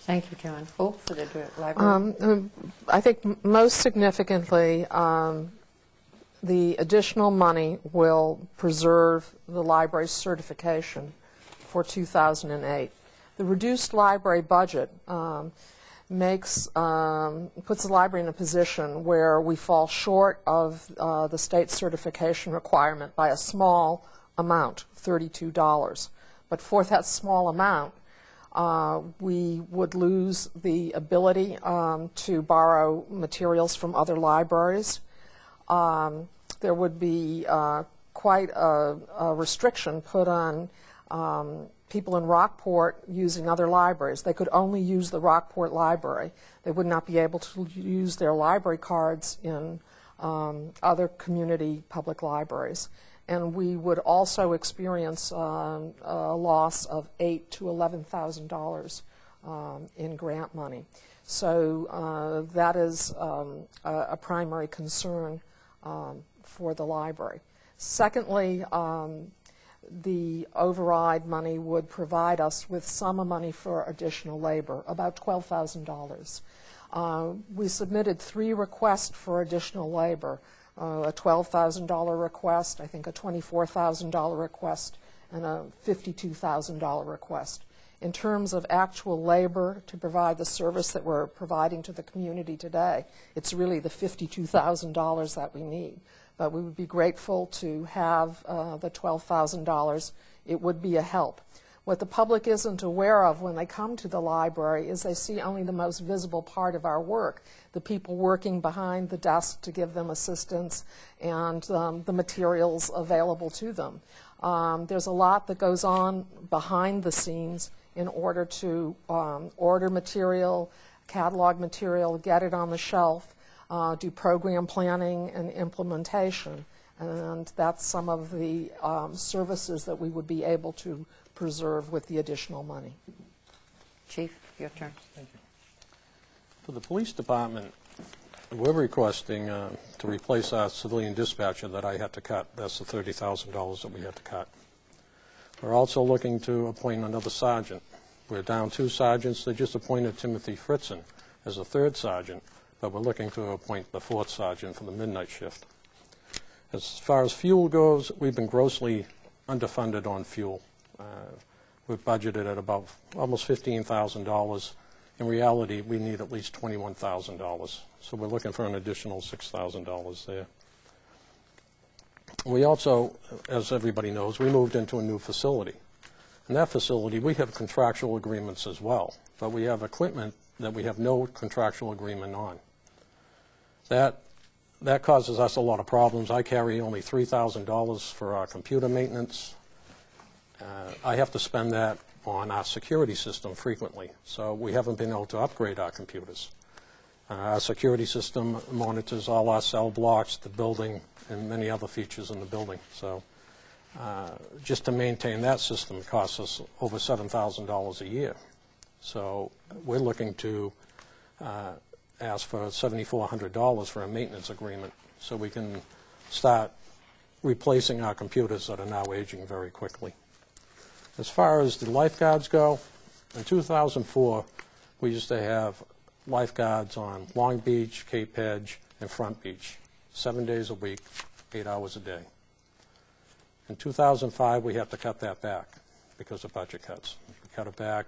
Thank you, John. Full for the library. I think most significantly, the additional money will preserve the library's certification for 2008. The reduced library budget puts the library in a position where we fall short of the state certification requirement by a small amount, $32. But for that small amount, we would lose the ability to borrow materials from other libraries. There would be quite a restriction put on people in Rockport using other libraries. They could only use the Rockport library. They would not be able to use their library cards in other community public libraries. And we would also experience a loss of $8,000 to $11,000 in grant money. So that is a primary concern for the library. Secondly, the override money would provide us with some money for additional labor, about $12,000. We submitted 3 requests for additional labor, a $12,000 request, I think a $24,000 request, and a $52,000 request. In terms of actual labor to provide the service that we're providing to the community today, it's really the $52,000 that we need. But we would be grateful to have the $12,000. It would be a help. What the public isn't aware of when they come to the library is they see only the most visible part of our work, the people working behind the desk to give them assistance and the materials available to them. There's a lot that goes on behind the scenes in order to order material, catalog material, get it on the shelf, do program planning and implementation. And that's some of the services that we would be able to preserve with the additional money. Chief, your turn. Thank you. For the police department, we're requesting to replace our civilian dispatcher that I had to cut. That's the $30,000 that we had to cut. We're also looking to appoint another sergeant. We're down 2 sergeants. They just appointed Timothy Fritzen as a 3rd sergeant, but we're looking to appoint the 4th sergeant for the midnight shift. As far as fuel goes, we've been grossly underfunded on fuel. We've budgeted at about almost $15,000. In reality, we need at least $21,000. So we're looking for an additional $6,000 there. We also, as everybody knows, we moved into a new facility. In that facility, we have contractual agreements as well, but we have equipment that we have no contractual agreement on. That causes us a lot of problems. I carry only $3,000 for our computer maintenance. I have to spend that on our security system frequently, so we haven't been able to upgrade our computers. Our security system monitors all our cell blocks, the building, and many other features in the building. So just to maintain that system costs us over $7,000 a year. So we're looking to ask for $7,400 for a maintenance agreement so we can start replacing our computers that are now aging very quickly. As far as the lifeguards go, in 2004, we used to have lifeguards on Long Beach, Cape Edge, and Front Beach, 7 days a week, 8 hours a day. In 2005, we had to cut that back because of budget cuts. We cut it back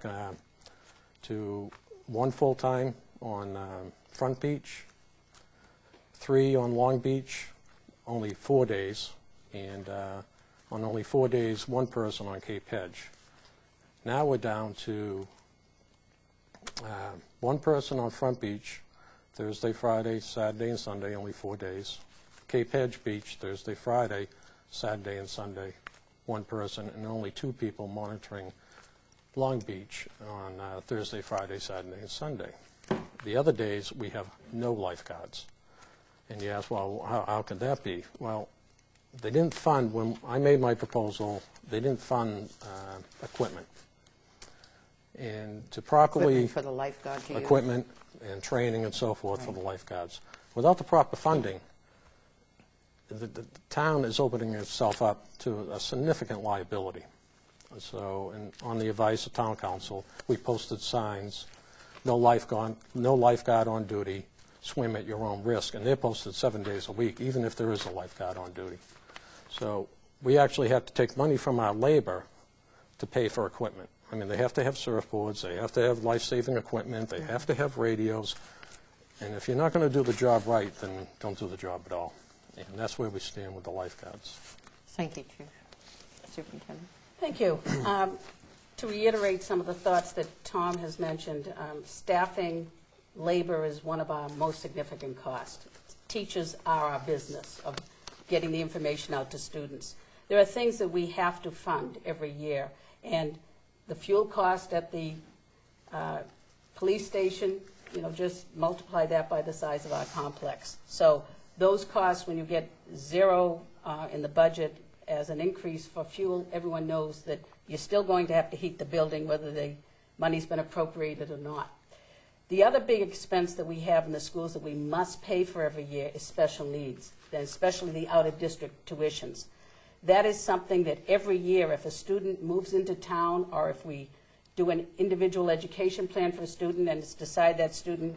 to 1 full-time on Front Beach, 3 on Long Beach, only 4 days, and on only 4 days, 1 person on Cape Edge. Now we're down to 1 person on Front Beach, Thursday, Friday, Saturday, and Sunday, only 4 days. Cape Edge Beach, Thursday, Friday, Saturday, and Sunday, 1 person, and only 2 people monitoring Long Beach on Thursday, Friday, Saturday, and Sunday. The other days, we have no lifeguards. And you ask, well, how could that be? Well, they didn't fund, when I made my proposal, they didn't fund equipment. And to properly... Equipment for the lifeguard to use. Equipment and training and so forth for the lifeguards. Without the proper funding, the town is opening itself up to a significant liability. So on the advice of town council, we posted signs no lifeguard on duty, swim at your own risk, and they're posted 7 days a week, even if there is a lifeguard on duty. So we actually have to take money from our labor to pay for equipment. I mean, they have to have surfboards, they have to have life-saving equipment, they have to have radios, and if you're not going to do the job right, then don't do the job at all. And that's where we stand with the lifeguards. Thank you, Chief. Superintendent. Thank you. To reiterate some of the thoughts that Tom has mentioned, staffing, labor is one of our most significant costs. Teachers are our business of getting the information out to students. There are things that we have to fund every year, and the fuel cost at the police station, just multiply that by the size of our complex. So those costs, when you get zero in the budget as an increase for fuel, everyone knows that you're still going to have to heat the building whether the money's been appropriated or not. The other big expense that we have in the schools that we must pay for every year is special needs, and especially the out-of-district tuitions. That is something that every year, if a student moves into town or if we do an individual education plan for a student and it's decided that student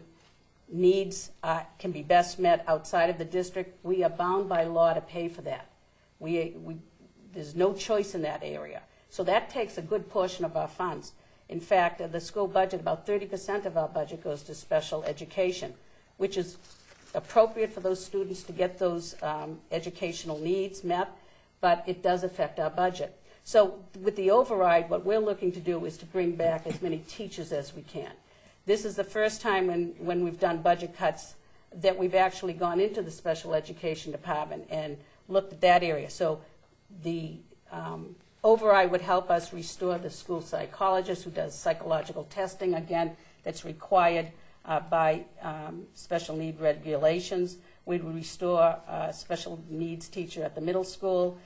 needs can be best met outside of the district, we are bound by law to pay for that. There's no choice in that area. So that takes a good portion of our funds. In fact, the school budget, about 30% of our budget goes to special education, which is appropriate for those students to get those educational needs met, but it does affect our budget. So with the override, what we're looking to do is to bring back as many teachers as we can. This is the first time when we've done budget cuts that we've actually gone into the special education department and looked at that area. So the override would help us restore the school psychologist who does psychological testing, again, that's required by special need regulations. We would restore a special needs teacher at the middle school.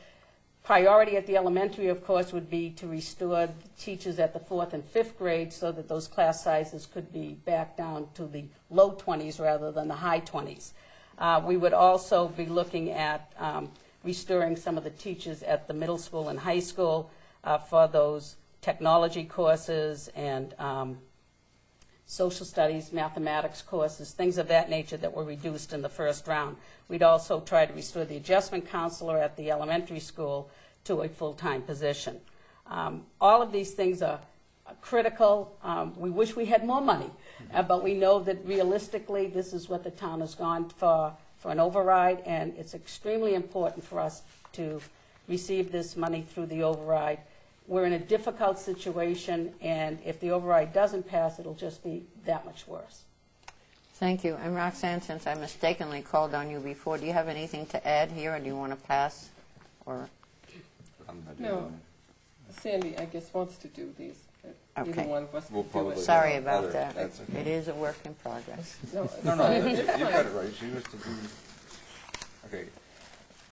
Priority at the elementary, of course, would be to restore teachers at the 4th and 5th grade so that those class sizes could be back down to the low 20s rather than the high 20s. We would also be looking at restoring some of the teachers at the middle school and high school for those technology courses and social studies, mathematics courses, things of that nature that were reduced in the first round. We'd also try to restore the adjustment counselor at the elementary school to a full-time position. All of these things are critical. We wish we had more money, but we know that realistically this is what the town has gone for an override, and it's extremely important for us to receive this money through the override. We're in a difficult situation, and if the override doesn't pass, it'll just be that much worse. Thank you. And Roxanne, since I mistakenly called on you before, do you have anything to add here, or do you want to pass? Or no, Sandy, I guess, wants to do these. Either okay. one of us will do it. Sorry about that. Okay. It is a work in progress. No, No, you've got it right. She was to do. Okay,